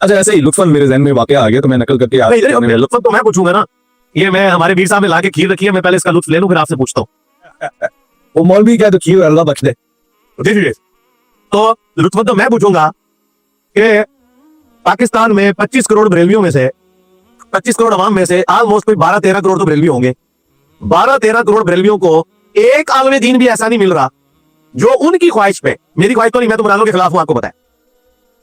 अच्छा, ऐसे ही लुत्फन मेरे जहन में वाकया आ गया तो मैं नकल करके लुत्फन तो मैं पूछूंगा ना, ये मैं हमारे वीर साहब ने लाके खीर रखी है, मैं पहले इसका लुत्फ ले लूं फिर आपसे पूछता हूँ। वो मौलवी क्या, तो खीर अल्लाह बख्श दे। जी। तो लुत्फन तो मैं पूछूंगा कि पाकिस्तान में 25 करोड़ बरेलवियों में से 25 करोड़ अवाम में से ऑलमोस्ट कोई 12-13 करोड़ तो बरेलवी होंगे। 12-13 करोड़ बरेलवियों को एक आलम दीन भी ऐसा नहीं मिल रहा जो उनकी ख्वाहिश पे, मेरी ख्वाहिश तो नहीं, मैं तो मुरादों के खिलाफ हूं, आपको पता है,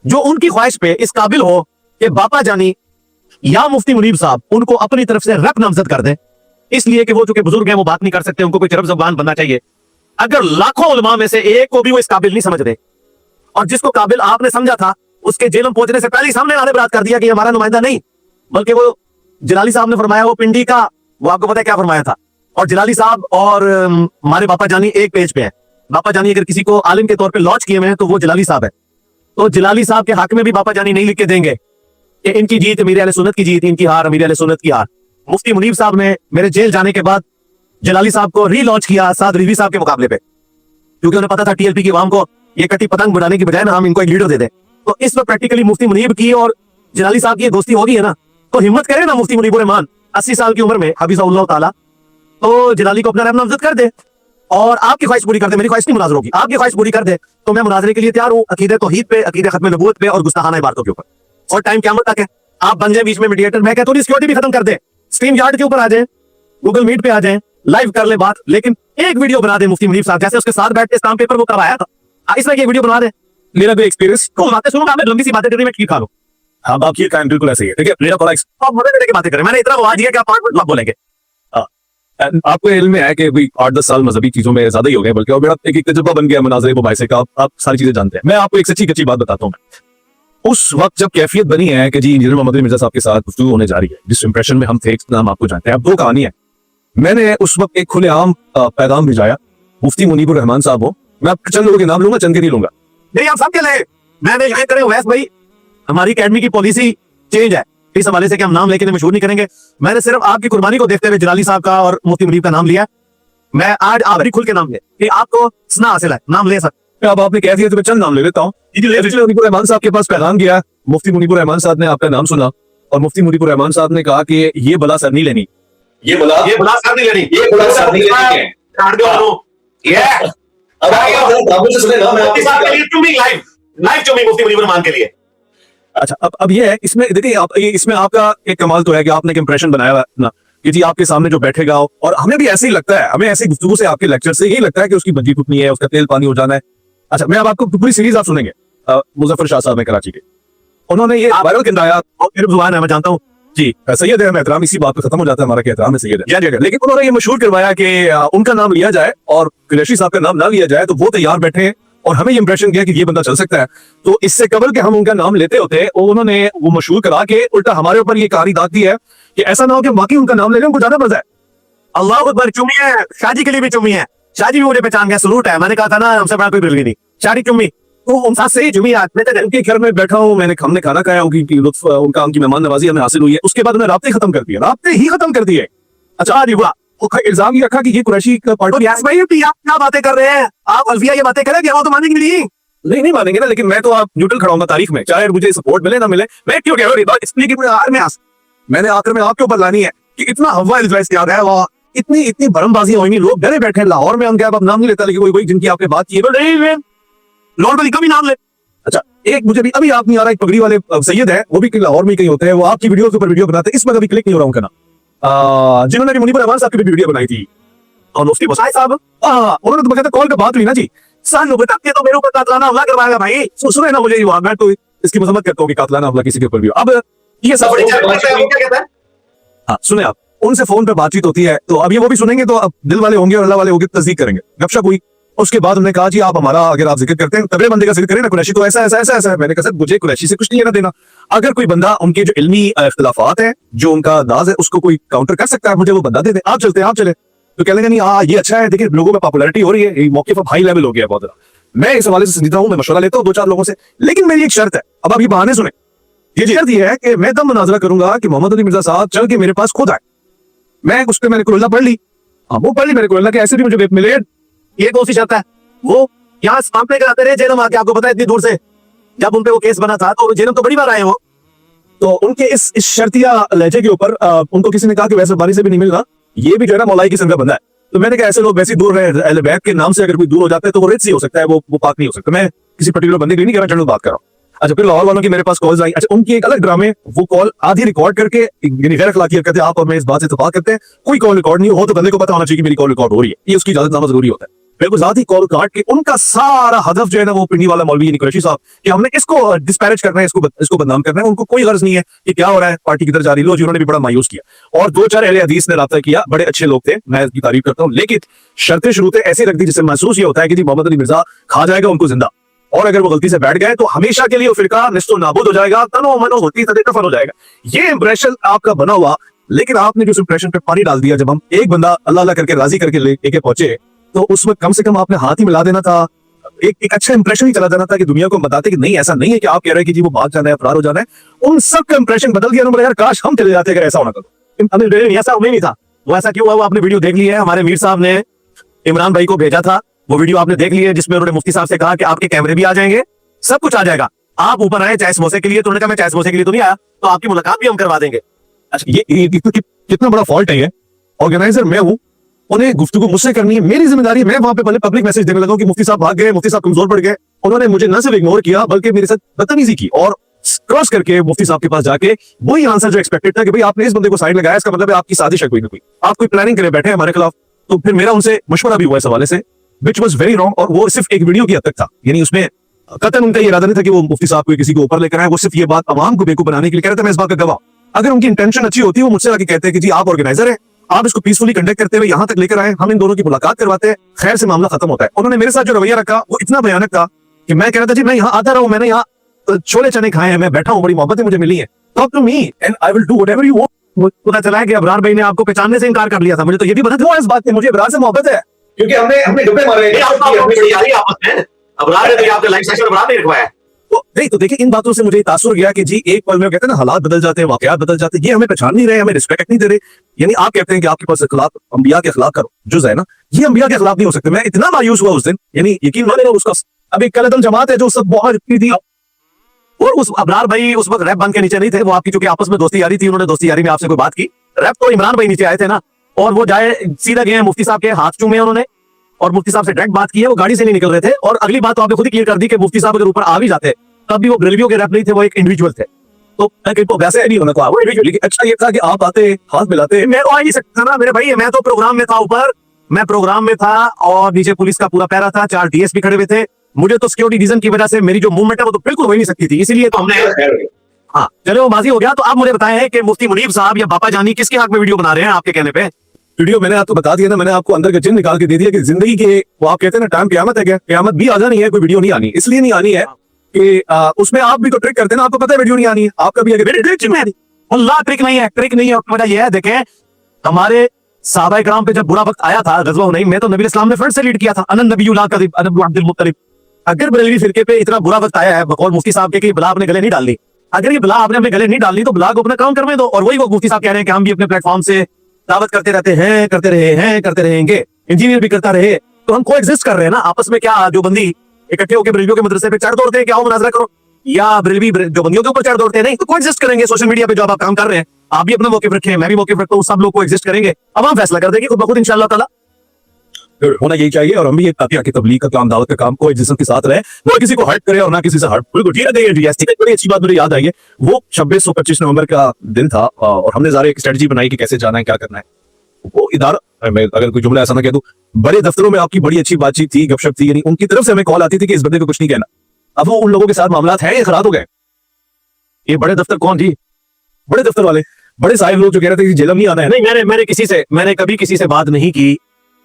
जो उनकी ख्वाहिश पे इस काबिल हो कि बापा जानी या मुफ्ती मुनीब साहब उनको अपनी तरफ से रब नामजद कर दें, इसलिए कि वो चूंकि बुजुर्ग हैं वो बात नहीं कर सकते, उनको कोई चरब जबान बनना चाहिए। अगर लाखों उलमा में से एक को भी वो इस काबिल नहीं समझ रहे और जिसको काबिल आपने समझा था उसके जेल में पहुंचने से पहले ही सामने आने बरात कर दिया कि हमारा नुमाइंदा नहीं, बल्कि वो जलाली साहब ने फरमाया, वो पिंडी का, वो आपको पता है क्या फरमाया था। और जलाली साहब और हमारे बापा जानी एक पेज पे है। बापा जानी अगर किसी को आलिम के तौर पे लॉन्च किए हुए हैं तो वो जलाली साहब है। तो जलाली साहब के हक में भी बापा जानी नहीं लिख के देंगे कि इनकी जीत अमीर अहले सुन्नत की जीत, इनकी हार अमीर अहले सुन्नत की हार। मुफ्ती मुनीब साहब ने मेरे जेल जाने के बाद जलाली साहब को रीलॉन्च किया साद रिजवी साहब के मुकाबले पे, क्योंकि उन्हें पता था टीएलपी की आवाम को ये कटी पतंग बनाने की बजाय ना हम इनको एक लीडर दे दें। तो इस वक्त प्रैक्टिकली मुफ्ती मुनीब की और जलाली साहब की दोस्ती होगी है ना, तो हिम्मत करे ना मुफ्ती मुनीबुर रहमान 80 साल की उम्र में हफिज़हुल्लाह ताला, तो जलाली को अपना रब नामजद कर दे और आपकी ख्वाहिश पूरी कर दे। मेरी ख्वाहिश नहीं मुनाजरों की, आपकी ख्वाहिश पूरी कर दे तो मैं मुनाजरे के लिए तैयार हूँ, अकीदे तौहीद पे, अकीदे खत्म नबूवत पे और गुस्ताखाना इबारतों के ऊपर। और टाइम क़यामत तक है, आप बन जाए बीच में मीडिएटर। मैं कहता हूँ सिक्योरिटी भी खत्म कर दे, स्ट्रीम यार्ड के ऊपर आ जाए, गूगल मीट पे आ जाए, लाइव कर ले बात, लेकिन एक वीडियो बना दे मुफ्ती मुनीब साहब जैसे उसके साथ बैठ के स्टाम्प पेपर वो करवाया था, इस तरह की वीडियो बना दे। मेरा कोई एक्सपीरियंस तो बातें सुनूंगा, मैं लंबी सी बातें करनी, मैं खीर खा लूं। हाँ, आप खीर खाएं, बिल्कुल ऐसे ही है, ठीक है। मेरा थोड़ा आप मजे की बातें करें, मैंने इतना आवाज दिया कि आप 5 मिनट बोलेंगे। आपको इल्म में है कि भाई 8-10 साल मजहबी चीजों में ज्यादा ही हो गए, बल्कि और मेरा एक तजुर्बा बन गया मुनाजरे मुबाहिसे का, आप सारी चीजें जानते हैं। मैं आपको एक सच्ची कच्ची बात बताता हूँ। उस वक्त जब कैफियत बनी है कि जी इंजीनियर मोहम्मद अली मिर्जा साहब के साथ गुफ्तगू होने जा रही है, जिस इंप्रेशन में हम थे नाम आपको जानते हैं। अब दो कहानी है, मैंने उस वक्त एक खुलेआम पैगाम भिजाया, मुफ्ती मुनीबुर रहमान साहब हो, मैं आप चंद लोगों के नाम लूंगा, चंद के नहीं लूंगा। नहीं, आप सबके ले, मैंने यही करे वैस भाई, हमारी अकेडमी की पॉलिसी चेंज है इस हवाले से कि हम नाम लेके मशहूर नहीं करेंगे। मैंने सिर्फ आपकी कुर्बानी को देखते हुए जलाली साहब का और मुफ्ती मुनीब का नाम लिया। मैं आज आप भी खुल के नाम ले कि आपको सना हासिल है, नाम ले सकते। अब आपने कह दिया तो मैं चंद नाम ले लेता हूँ। मुनीबुर रहमान साहब के पास पैगाम गया, मुफ्ती मुनीबुर रहमान साहब ने आपका नाम सुना और मुफ्ती मुनीबुर रहमान साहब ने कहा कि ये बला सर नहीं लेनी, ये बला सर नहीं लेनी, ये बला सर नहीं लेनी, काट दो ये। अब आइए मुझे सुने ना, मैं आपके साथ के लिए चुम्मी लाइव चुम्मी मुफ्ती मुनीबुर रहमान के लिए। अच्छा, अब ये है, इसमें देखिए आप, इसमें आपका एक कमाल तो है कि आपने एक इंप्रेशन बनाया हुआ ना कि जी आपके सामने जो बैठेगा, और हमें भी ऐसे ही लगता है, हमें ऐसी गुफ्तगू से, आपके लेक्चर से यही लगता है कि उसकी बंजी टूटनी है, उसका तेल पानी हो जाना है। अच्छा, मैं अब आपको पूरी सीरीज आप सुनेंगे, मुजफ्फर शाह साहब है कराची के, उन्होंने ये वायरल किया, मेरी जुबान है मैं जानता हूँ जी, सैयद है, एहतराम इसी बात पर खत्म हो जाता है हमारा, एहतराम है सैयद है, लेकिन उन्होंने ये मशहूर करवाया कि उनका नाम लिया जाए और कुरैशी साहब का नाम ना लिया जाए, तो वो तैयार बैठे हैं और हमें ये इंप्रेशन किया कि ये बंदा चल सकता है। तो इससे कबल के हम उनका नाम लेते होते, उन्होंने वो मशहूर करा के उल्टा हमारे ऊपर ये कहानी दाग दी है कि ऐसा ना हो कि बाकी उनका नाम ले लें, उनको ज्यादा मजा है। अल्लाह अकबर, चुम्मी है, शादी के लिए भी चुम्मी है, शादी भी मुझे पहचान गया, सलूट है। मैंने कहा था ना हमसे बड़ा कोई बिल्कुल नहीं, शादी चुम्मी तो उनका सही चुम्मी। उनके घर में बैठा हूँ, हमने खाना खाया, उनकी लुत्फ, उनकी मेहमान नवाजी हमें हासिल हुई है। उसके बाद उन्हें राब्ते खत्म कर दिए, राब्ते ही खत्म कर दिए। अच्छा, इल्जाम ये रखा कि ये कुरैशी का पार्ट। यास भाई क्या बातें कर रहे हैं आप, अल्फिया ये बातें करेंगे, वो तो मानेंगे नहीं मानेंगे ना, लेकिन मैं तो आप न्यूट्रल खड़ा हूंगा तारीख में, चाहे मुझे सपोर्ट मिले ना मिले। मैं क्यों कह रहा हूँ इसलिए कि मैंने आखिर में आपके ऊपर लानी है कि इतना हवा इज्तिहाद है, वहाँ इतनी बरमबाजी होंगी, लोग डरे बैठे हैं लाहौर में। हम क्या, अब नाम नहीं लेता, लेकिन कोई जिनकी आपके बात की लॉर्ड वली कभी नाम ले। अच्छा, एक मुझे भी अभी आप नहीं आ रहा, एक पगड़ी वाले सैयद है, वो भी लाहौर में कहीं होते हैं, वो आपकी वीडियो के ऊपर वीडियो बनाते हैं, इस पर कभी क्लिक नहीं हो रहा उनका नाम, जिन्होंने भी मुनीबुर रहमान साहब की वीडियो बनाई थी और मुफ्ती बसाई साहब, उन्होंने तो बकायदा कॉल पे बात हुई ना जी, साल बता के तो मेरे ऊपर कातलाना हमला करवाएगा भाई। सुने ना मुझे, मैं तो इसकी मजम्मत करता हूँ कि कातलाना हमला किसी के ऊपर भी हो। अब ये सब हाँ सुने, आप उनसे फोन पे बातचीत होती है, तो अब ये वो भी सुनेंगे, तो अब दिल वाले होंगे और अल्लाह वाले होंगे, तस्दीक करेंगे। गपशप हुई, उसके बाद उन्होंने कहा जी आप हमारा, अगर आप जिक्र करते हैं तगड़े बंदे का जिक्र करें ना, कुरैशी तो ऐसा ऐसा ऐसा ऐसा है। मैंने कहा सर मुझे कुरैशी से कुछ नहीं लेना देना, अगर कोई बंदा उनके जो इल्मी इख्तिलाफात है, जो उनका अंदाज है, उसको कोई काउंटर कर सकता है, मुझे वो बंदा दे दे, आप चलते हैं, आप चले। तो कहने नहीं, हाँ ये अच्छा है, देखिए लोगों में पॉपुलैरिटी हो रही है, मौके पर हाई लेवल हो गया बहुत ज्यादा। मैं इस हवाले से संजीदा हूँ, मैं मशवरा लेता हूँ 2-4 लोगों से, लेकिन मेरी एक शर्त है। अब आप ये बहाने सुने, ये शर्त ये है कि मैं तब मुनाजरा करूंगा कि मोहम्मद अली मिर्जा साहब चल के मेरे पास खुद आए। मैं उस पर मैंने कुल्ला पढ़ ली, वो पढ़ ली मैंने कुल्ला के, ऐसे भी मुझे मिले। ये कौन सी शर्त है? वो यहाँ सामने कराते रहे जेलम आके, आपको पता है इतनी दूर से, जब उनपे वो केस बना था तो जेलम तो बड़ी बार आए वो, तो उनके इस शर्तिया लहजे के ऊपर उनको किसी ने कहा कि वैसे बारी से भी नहीं मिलना, ये भी जो है ना मौलाई किस्म का बंदा है। तो मैंने कहा ऐसे लोग वैसे ही दूर रहे, अहले बैत के नाम से अगर कोई दूर हो जाता है तो वो रिच ही हो सकता है, वो पाक नहीं हो सकता। मैं किसी पर्टिकुलर बंदे की नहीं कह रहा, जनरल बात कर रहा हूँ। अच्छा, फिर लाहौर वालों की मेरे पास कॉल्स आई। अच्छा, उनकी एक अलग ड्रामे, वो कॉल आधी रिकॉर्ड करके यानी गैर अखलाकी हरकतें आप और मैं इस बात से इत्तेफाक करते हैं, कोई कॉल रिकॉर्ड नहीं हो तो बंदे को पता होना चाहिए कि मेरी कॉल रिकॉर्ड हो रही है, ये उसकी इजाजतनामा जरूरी होता है। बिल्कुल साथ ही कॉल काट के उनका सारा हदफ जो है ना वो पिंडी वाला मौलवी यानी कुरैशी साहब कि हमने इसको डिस्पैरेज करना है, इसको बदनाम करना है। उनको कोई गर्ज नहीं है कि क्या हो रहा है, पार्टी किधर जा रही है। लो जी, उन्होंने भी बड़ा मायूस किया और 2-4 अहले हदीस ने राब्ता किया, बड़े अच्छे लोग थे, मैं इसकी तारीफ करता हूँ। लेकिन शर्तें शुरूतें ऐसी रख दी जिससे महसूस ये होता है कि जी मोहम्मद अली मिर्जा खा जाएगा उनको जिंदा, और अगर वो गलती से बैठ गए तो हमेशा के लिए वो फिरका निस्तो नाबूद हो जाएगा, तनो मनो होती तदे दफन हो जाएगा। ये इंप्रेशन आपका बना हुआ, लेकिन आपने जो इंप्रेशन पे पानी डाल दिया, जब हम एक बंदा अल्लाह अल्लाह करके राजी करके लेके पहुंचे तो उस वक्त कम से कम आपने हाथ ही मिला देना था, एक अच्छा इंप्रेशन ही चला जाना था कि दुनिया को बताते कि नहीं ऐसा नहीं है कि आप कह रहे हैं कि जी वो भाग जाना है, फरार हो जाना है। उन सब का इंप्रेशन बदल गया। उन्होंने यार काश हम चले जाते अगर ऐसा होना तो। ऐसा नहीं था, वो ऐसा क्यों हुआ वो आपने वीडियो देख ली है। हमारे मीर साहब ने इमरान भाई को भेजा था, वो वीडियो आपने देख ली है जिसमें उन्होंने मुफ्ती साहब से कहा कि आपके कैमरे भी आ जाएंगे, सब कुछ आ जाएगा, आप ऊपर आए चाय समोसे के लिए। तो उन्होंने कहा मैं चाय समोसे के लिए तो नहीं आया, तो आपकी मुलाकात भी हम करवा देंगे। अच्छा, ये कितना बड़ा फॉल्ट है। ये ऑर्गेनाइजर मैं हूं, उन्हें गुफ्तगू मुझसे करनी है, मेरी जिम्मेदारी है। मैं वहां पे पहले पब्लिक मैसेज देने लगा कि मुफ्ती साहब भाग गए, मुफ्ती साहब कमजोर पड़ गए। उन्होंने मुझे न सिर्फ इग्नोर किया बल्कि मेरे साथ बदतमीजी की और क्रॉस करके मुफ्ती साहब के पास जाके वही आंसर जो एक्सपेक्टेड था कि भाई आपने इस बंदे को साइड लगाया, इसका मतलब है आपकी साजिश है कोई ना कोई, आप कोई प्लानिंग करे बैठे हमारे खिलाफ। तो फिर मेरा उनसे मशवरा भी हुआ इस हवाले से, विच वॉज वेरी रॉन्ग। और वो सिर्फ एक वीडियो की हद तक था, यानी उसमें कतन उनका ये इरादा नहीं था कि वो मुफ्ती साहब को किसी को ऊपर लेकर आए। वो सिर्फ ये बात अवाम को बेवकूफ बनाने के लिए कह रहे थे, मैं इस बात का गवाह। अगर उनकी इंटेंशन अच्छी होती है वो मुझसे आके कहते हैं कि जी आप ऑर्गेनाइजर हैं, आप इसको पीसफुली कंडक्ट करते हुए यहाँ तक लेकर आए, हम इन दोनों की मुलाकात करवाते हैं, खैर से मामला खत्म होता है। उन्होंने मेरे साथ जो रवैया रखा वो इतना भयानक था कि मैं कह रहा था जी मैं यहाँ आता रहा हूँ, मैंने यहाँ छोले चने खाए हैं, मैं बैठा हूँ, बड़ी मोहब्बतें मुझे मिली है, talk to me and I will do whatever you want. पता चला है कि अबरार भाई ने आपको पहचानने से इनकार कर लिया था। मुझे तो ये भी पता था इस बात की, मुझे अबरार से मोहब्बत है क्योंकि हमने गप्पे मारे हैं। अबरार ने तो आपके लाइव सेशन अबरार ने रखवाया। नहीं तो देखिए, इन बातों से मुझे तासुर गया कि जी एक पल में कहते हैं ना हालात बदल जाते हैं, वाकयात बदल जाते हैं, ये हमें पहचान नहीं रहे, हमें रिस्पेक्ट नहीं दे रहे। यानी आप कहते हैं कि आपके पास अखलाक अंबिया के अखलाक का जुज़ है ना, ये अंबिया के अखलाक नहीं हो सकते। मैं इतना मायूस हुआ उस दिन, यानी यकीन मानेगा उसका। अब एक कलदम जमात है जो सब बहुत थी, और उस अबरार भाई उस वक्त रैप बंद के नीचे नहीं थे, वो आपकी चूंकि आपस में दोस्ती यारी थी, उन्होंने दोस्ती यारी में आपसे कोई बात की। रैप तो इमरान भाई नीचे आए थे ना, और वो जाए सीधा गए मुफ्ती साहब के हाथ चूमे उन्होंने और मुफ्ती साहब से डायरेक्ट बात की है, वो गाड़ी से नहीं निकल रहे थे। और अगली बात तो आपने खुद ही क्लियर कर दी कि मुफ्ती साहब अगर ऊपर आ भी जाते तब भी वो बरेलवियों के रैप नहीं थे, वो एक इंडिविजुअल थे। तो वैसे नहीं होना था वो इंडिविजुअल। लेकिन अच्छा ये था कि आप आते हाथ मिलाते, मैं तो आ ही सकता ना मेरे भाई, मैं तो प्रोग्राम में था ऊपर, मैं प्रोग्राम में था और नीचे पुलिस का पूरा पैरा था, 4 डीएसपी खड़े हुए थे। मुझे तो सिक्योरिटी रीजन की वजह से मेरी जो मूवमेंट है वो तो बिल्कुल हो ही नहीं सकती थी, इसीलिए तो हमने हाँ चलो वो माजी हो गया। तो आप मुझे बताएं कि मुफ्ती मुनीब साहब या बापा जानी किसके हक में वीडियो बना रहे हैं आपके कहने पे? वीडियो मैंने आपको बता दिया ना, मैंने आपको अंदर का जिन निकाल के दे दिया कि जिंदगी के वो आप कहते हैं ना टाइम क़यामत है, क्या क़यामत भी आ जानी है, कोई वीडियो नहीं आनी। इसलिए नहीं आनी है कि उसमें आप भी तो ट्रिक करते हैं ना, आपको पता है वीडियो नहीं आनी है, आपका भी अगर अल्लाह ट्रिक नहीं है, ट्रिक नहीं है। वजह यह है देखें, हमारे सहाबा इकराम पे जब बुरा वक्त आया था गज़वा हुनैन में, तो नबी इस्लाम ने फ्रंट से लीड किया था, अनन नबियुल्लाह कज़िब अन अब्दुल मुत्तलिब। अगर बरेलवी फिरके पे इतना बुरा वक्त आया है बकौल मुफ्ती साहब के कि बला आपने गले नहीं डालनी, अगर ये बला आपने अपने गले नहीं डालनी तो बला को अपना काम करने दो। और वही वो मुफ्ती साहब कह रहे हैं कि हम भी अपने प्लेटफॉर्म से दावत करते रहते हैं, करते रहे हैं, करते रहेंगे, इंजीनियर भी करता रहे, तो हम को एग्जिस्ट कर रहे हैं ना आपस में। क्या जो बंदी इकट्ठे होकर बरेलवियों के मदरसे पे चढ़ दौड़ते हैं, क्या मुनाजरा करो, या बरेलवी जो बंदियों के ऊपर चढ़ दौड़ते हैं, नहीं तो को एग्जिस्ट करेंगे। सोशल मीडिया पे जो आप काम कर रहे हैं, आप भी अपना मौके रखें, मैं भी मौके रखता हूँ, सब लोग को एग्जिस्ट करेंगे, अब हम फैसला कर देंगे खुद ब खुद इंशाअल्लाह ताला। होना यही चाहिए। और हम भी एक तातिया की तबलीग का काम, दावत का काम को एग्जिस्टेंस के साथ रहे, ना किसी को हर्ट करे और ना किसी से हर्ट। बिल्कुल ठीक है। बड़ी अच्छी बात मुझे याद आई है, वो 26-25 नवंबर का दिन था और हमने ज़ाहिर एक स्ट्रेटजी बनाई कि कैसे जाना है, क्या करना है। वो इदारा, मैं अगर कोई जुमला ऐसा ना कह दूं, बड़े दफ्तरों में आपकी बड़ी अच्छी बातचीत थी, गपशप थी, यानी उनकी तरफ से हमें कॉल आती थी कि इस बंदे को कुछ नहीं कहना। अब वो उन लोगों के साथ मामला है, ये खराब हो गए। ये बड़े दफ्तर कौन जी? बड़े दफ्तर वाले, बड़े साहिब लोग जो कह रहे थे कि जेलम नहीं आना है। नहीं, मैंने कभी किसी से बात नहीं की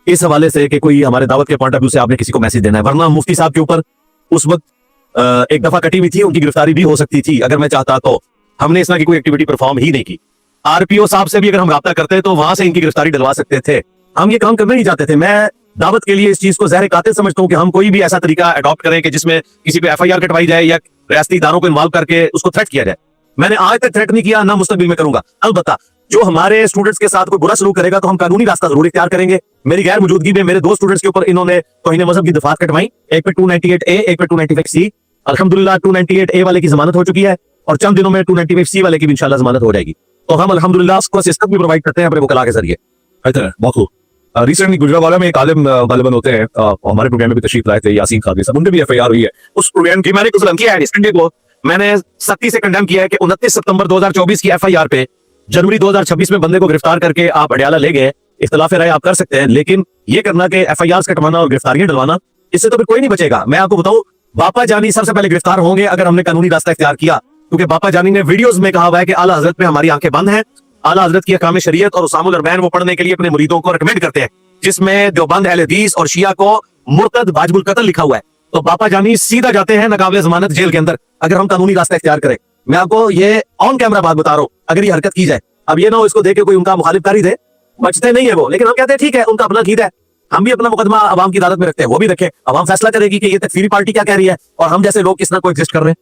इस हवाले से कि कोई हमारे दावत के पॉइंट ऑफ व्यू से आपने किसी को मैसेज देना है, वरना मुफ्ती साहब के ऊपर उस वक्त एक दफा कटी हुई थी, उनकी गिरफ्तारी भी हो सकती थी अगर मैं चाहता तो। हमने इस तरह की कोई एक्टिविटी परफॉर्म ही नहीं की। आरपीओ साहब से भी अगर हम राब्ता करते तो वहां से इनकी गिरफ्तारी डलवा सकते थे, हम ये काम करना नहीं चाहते थे। मैं दावत के लिए इस चीज को ज़ाहिर कातिल समझता हूँ कि हम कोई भी ऐसा तरीका अडॉप्ट करें कि जिसमें किसी पे एफआईआर कटवाई जाए या रियासती इदारों को इन्वॉल्व करके उसको थ्रेट किया जाए। मैंने आज तक थ्रेट नहीं किया, ना मुस्तकबिल में करूंगा। अलबत्ता जो हमारे स्टूडेंट्स के साथ कोई बुरा सलूक करेगा तो हम कानूनी रास्ता जरूर इख्तियार करेंगे। मेरी गैर मौजूदगी में मेरे 2 स्टूडेंट्स के ऊपर इन्होंने तौहीन मजहब की दफात कटवाई, एक पे 298A, एक पे 295C। अल्हम्दुलिल्लाह 298A वाले की जमानत हो चुकी है और चंद दिनों में 295C वाले की भी इंशाल्लाह जमानत हो जाएगी। तो हम अल्हम्दुलिल्लाह उसको सिस्टम भी प्रोवाइड करते हैं अपने वकला के जरिए। बेहतर है, बहुत खूब। रिसेंटली गुजरावाला में एक आलिम गालिबन होते हैं, हमारे प्रोग्राम में भी तशरीफ लाए थे, यासीन खादी साहब, उनपे भी FIR हुई है उस प्रोग्राम की। मैंने कुछ किया है इस इंडिया को, मैंने सख्ती से कंडेम किया है कि 29 सितंबर 2024 की FIR पे जनवरी 2026 में बंदे को गिरफ्तार करके आप अडयाला ले गए। इख्तिलाफ राय आप कर सकते हैं, लेकिन ये करना कि FIRs कटवाना और गिरफ्तारियां डलवाना, इससे तो फिर कोई नहीं बचेगा। मैं आपको बताऊं, बापा जानी सबसे पहले गिरफ्तार होंगे अगर हमने कानूनी रास्ता इख्तियार किया, क्योंकि बापा जानी ने वीडियोस में कहा हुआ है कि आला हजरत पे हमारी आंखें बंद हैं। आला हजरत की अहकाम शरीयत और उसामुल अरबैन वो पढ़ने के लिए अपने मुरीदों को रिकमेंड करते हैं, जिसमें देवबंद अहले हदीस और शिया को मुर्तद वाजिबुल कत्ल लिखा हुआ है। तो बापा जानी सीधा जाते हैं नाकाबिल जमानत जेल के अंदर अगर हम कानूनी रास्ता इख्तियार करें। मैं आपको ये ऑन कैमरा बात बता रहा हूं, अगर ये हरकत की जाए। अब ये ना हो इसको देख के कोई उनका मुखालिफ कर ही दे, बचते नहीं है वो, लेकिन हम कहते हैं ठीक है, उनका अपना गीत है, हम भी अपना मुकदमा अवाम की अदालत में रखते हैं, वो भी रखे, अवाम फैसला करेगी कि ये तकफीरी पार्टी क्या कह रही है और हम जैसे लोग किस तरह को एग्जिस्ट कर रहे हैं।